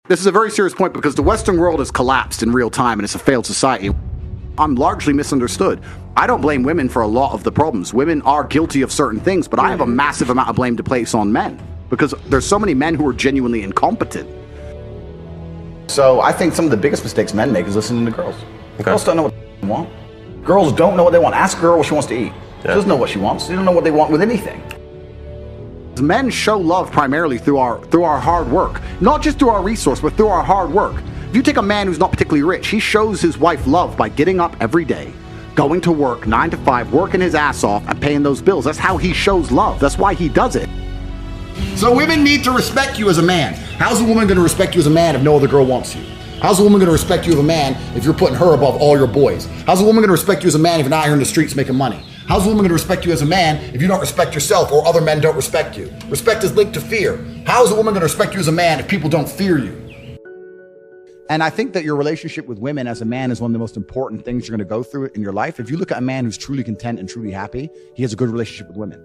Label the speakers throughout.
Speaker 1: This is a very serious point because the Western world has collapsed in real time and it's a failed society. I'm largely misunderstood. I don't blame women for a lot of the problems. Women are guilty of certain things, but I have a massive amount of blame to place on men because there's so many men who are genuinely incompetent.
Speaker 2: So I think some of the biggest mistakes men make is listening to girls. Girls don't know what they want. Girls don't know what they want. Ask a girl what she wants to eat. She doesn't know what she wants. She doesn't know what they want with anything.
Speaker 1: Men show love primarily through our hard work. Not just through our resource, but through our hard work. If you take a man who's not particularly rich, he shows his wife love by getting up every day, going to work 9 to 5, working his ass off and paying those bills. That's how he shows love. That's why he does it.
Speaker 2: So women need to respect you as a man. How's a woman going to respect you as a man if no other girl wants you? How's a woman going to respect you as a man if you're putting her above all your boys? How's a woman going to respect you as a man if you're not here in the streets making money? How's a woman going to respect you as a man if you don't respect yourself or other men don't respect you? Respect is linked to fear. How is a woman going to respect you as a man if people don't fear you?
Speaker 3: And I think that your relationship with women as a man is one of the most important things you're going to go through in your life. If you look at a man who's truly content and truly happy, he has a good relationship with women.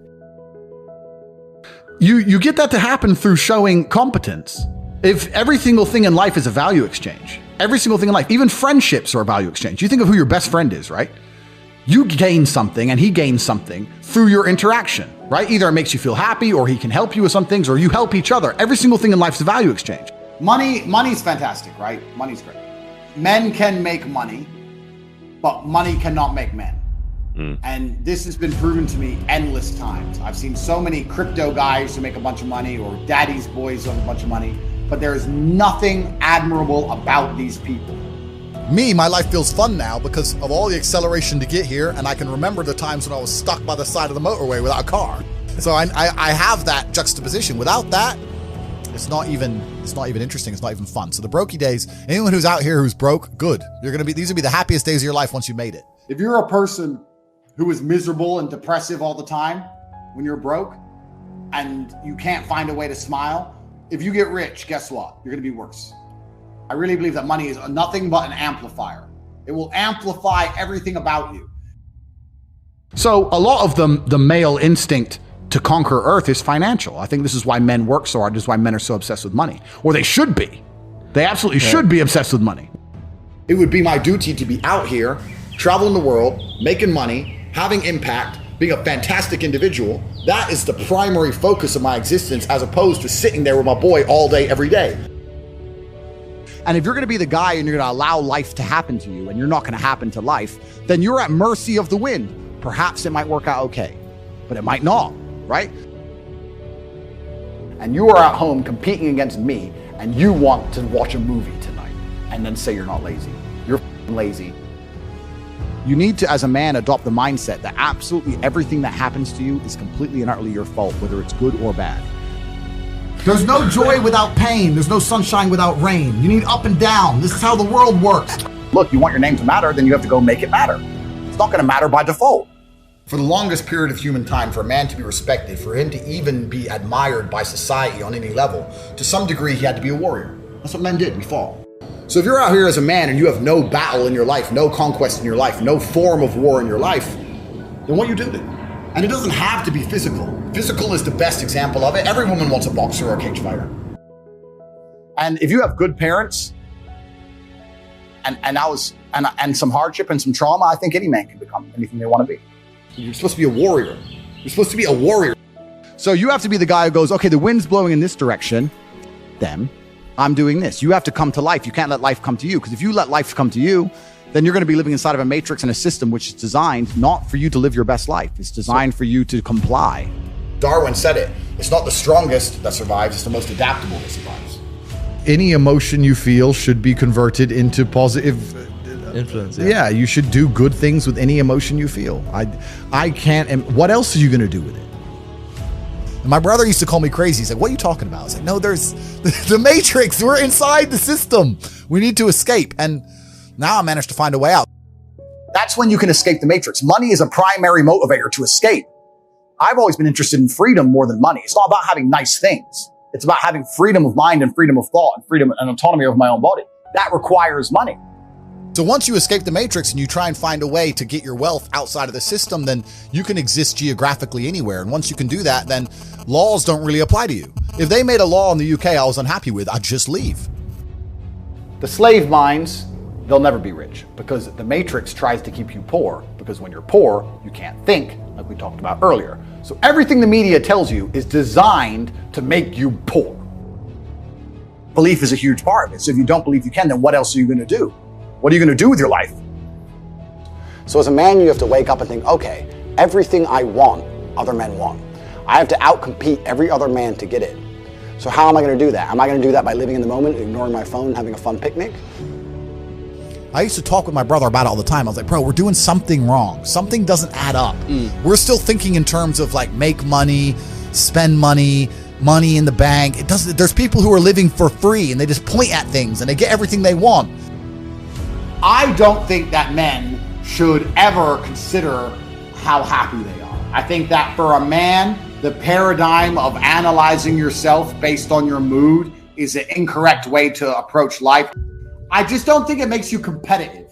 Speaker 4: You get that to happen through showing competence. If every single thing in life is a value exchange, every single thing in life, even friendships are a value exchange. You think of who your best friend is, right? You gain something and he gains something through your interaction, right? Either it makes you feel happy or he can help you with some things or you help each other. Every single thing in life is a value exchange.
Speaker 3: Money's fantastic, right? Money's great. Men can make money, but money cannot make men. And this has been proven to me endless times. I've seen so many crypto guys who make a bunch of money or daddy's boys who have a bunch of money, but there is nothing admirable about these people.
Speaker 5: My life feels fun now because of all the acceleration to get here, and I can remember the times when I was stuck by the side of the motorway without a car. So I have that juxtaposition. Without that, it's not even interesting. It's not even fun. So the brokey days, anyone who's out here who's broke, good. These will be the happiest days of your life once you made it.
Speaker 3: If you're a person who is miserable and depressive all the time when you're broke and you can't find a way to smile, if you get rich, guess what? You're going to be worse. I really believe that money is nothing but an amplifier. It will amplify everything about you.
Speaker 4: So a lot of the male instinct to conquer Earth is financial. I think this is why men work so hard. This is why men are so obsessed with money. Or they should be. They absolutely should be obsessed with money.
Speaker 2: It would be my duty to be out here, traveling the world, making money, having impact, being a fantastic individual. That is the primary focus of my existence as opposed to sitting there with my boy all day, every day.
Speaker 3: And if you're going to be the guy and you're going to allow life to happen to you and you're not going to happen to life, then you're at mercy of the wind. Perhaps it might work out okay, but it might not, right? And you are at home competing against me and you want to watch a movie tonight and then say you're not lazy. You're lazy. You need to, as a man, adopt the mindset that absolutely everything that happens to you is completely and utterly your fault, whether it's good or bad.
Speaker 5: There's no joy without pain. There's no sunshine without rain. You need up and down. This is how the world works.
Speaker 3: Look, you want your name to matter, then you have to go make it matter. It's not going to matter by default.
Speaker 2: For the longest period of human time, for a man to be respected, for him to even be admired by society on any level, to some degree, he had to be a warrior. That's what men did. We fought. So if you're out here as a man and you have no battle in your life, no conquest in your life, no form of war in your life, then what you do then? And it doesn't have to be physical. Physical is the best example of it. Every woman wants a boxer or a cage fighter.
Speaker 3: And if you have good parents and some hardship and some trauma, I think any man can become anything they want to be.
Speaker 2: You're supposed to be a warrior. You're supposed to be a warrior.
Speaker 3: So you have to be the guy who goes, okay, the wind's blowing in this direction, then I'm doing this. You have to come to life. You can't let life come to you, because if you let life come to you, then you're going to be living inside of a matrix and a system which is designed not for you to live your best life. It's designed for you to comply.
Speaker 2: Darwin said it. It's not the strongest that survives, it's the most adaptable that survives.
Speaker 4: Any emotion you feel should be converted into positive
Speaker 6: influence.
Speaker 4: Yeah, you should do good things with any emotion you feel. I can't. And what else are you going to do with it?
Speaker 5: And my brother used to call me crazy. He's like, what are you talking about? I was like, no, there's the matrix. We're inside the system. We need to escape. And now I managed to find a way out.
Speaker 3: That's when you can escape the matrix. Money is a primary motivator to escape. I've always been interested in freedom more than money. It's not about having nice things. It's about having freedom of mind and freedom of thought and freedom and autonomy over my own body. That requires money.
Speaker 5: So once you escape the matrix and you try and find a way to get your wealth outside of the system, then you can exist geographically anywhere. And once you can do that, then laws don't really apply to you. If they made a law in the UK I was unhappy with, I'd just leave.
Speaker 1: The slave minds, they'll never be rich because the matrix tries to keep you poor, because when you're poor, you can't think, like we talked about earlier. So everything the media tells you is designed to make you poor. Belief is a huge part of it. So if you don't believe you can, then what else are you going to do? What are you going to do with your life?
Speaker 2: So as a man, you have to wake up and think, okay, everything I want, other men want. I have to outcompete every other man to get it. So how am I going to do that? Am I going to do that by living in the moment, ignoring my phone, having a fun picnic?
Speaker 5: I used to talk with my brother about it all the time. I was like, bro, we're doing something wrong. Something doesn't add up. We're still thinking in terms of like make money, spend money, money in the bank. It doesn't. There's people who are living for free and they just point at things and they get everything they want.
Speaker 3: I don't think that men should ever consider how happy they are. I think that for a man, the paradigm of analyzing yourself based on your mood is an incorrect way to approach life. I just don't think it makes you competitive.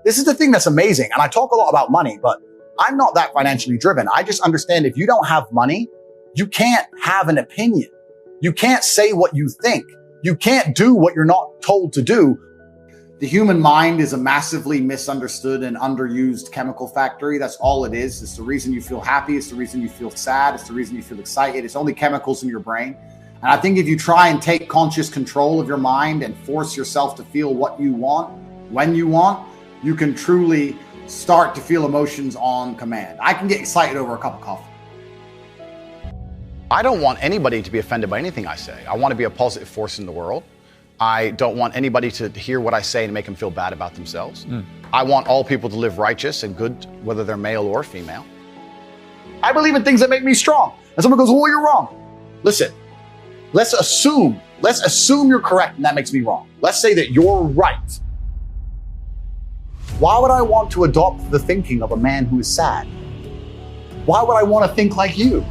Speaker 1: This is the thing that's amazing. And I talk a lot about money, but I'm not that financially driven. I just understand if you don't have money, you can't have an opinion. You can't say what you think. You can't do what you're not told to do.
Speaker 3: The human mind is a massively misunderstood and underused chemical factory. That's all it is. It's the reason you feel happy. It's the reason you feel sad. It's the reason you feel excited. It's only chemicals in your brain. And I think if you try and take conscious control of your mind and force yourself to feel what you want, when you want, you can truly start to feel emotions on command. I can get excited over a cup of coffee.
Speaker 1: I don't want anybody to be offended by anything I say. I want to be a positive force in the world. I don't want anybody to hear what I say and make them feel bad about themselves. I want all people to live righteous and good, whether they're male or female. I believe in things that make me strong. And someone goes, well, you're wrong. Listen, let's assume you're correct and that makes me wrong. Let's say that you're right. Why would I want to adopt the thinking of a man who is sad? Why would I want to think like you?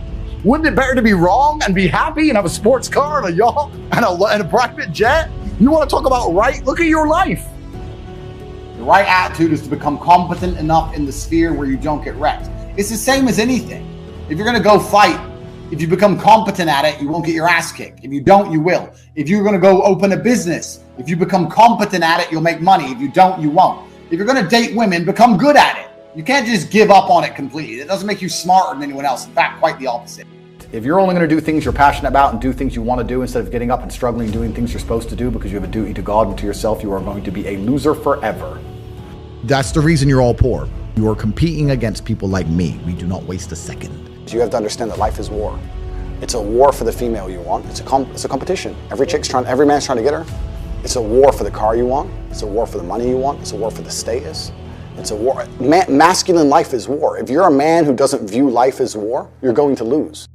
Speaker 1: Wouldn't it better to be wrong and be happy and have a sports car and a yacht and a private jet? You want to talk about right? Look at your life.
Speaker 3: The right attitude is to become competent enough in the sphere where you don't get wrecked. It's the same as anything. If you're going to go fight, if you become competent at it, you won't get your ass kicked. If you don't, you will. If you're going to go open a business, if you become competent at it, you'll make money. If you don't, you won't. If you're going to date women, become good at it. You can't just give up on it completely. It doesn't make you smarter than anyone else. In fact, quite the opposite.
Speaker 1: If you're only going to do things you're passionate about and do things you want to do instead of getting up and struggling doing things you're supposed to do because you have a duty to God and to yourself, you are going to be a loser forever.
Speaker 5: That's the reason you're all poor. You are competing against people like me. We do not waste a second.
Speaker 2: You have to understand that life is war. It's a war for the female you want. It's a competition. Every man's trying to get her. It's a war for the car you want. It's a war for the money you want. It's a war for the status. It's a war. Masculine life is war. If you're a man who doesn't view life as war, you're going to lose.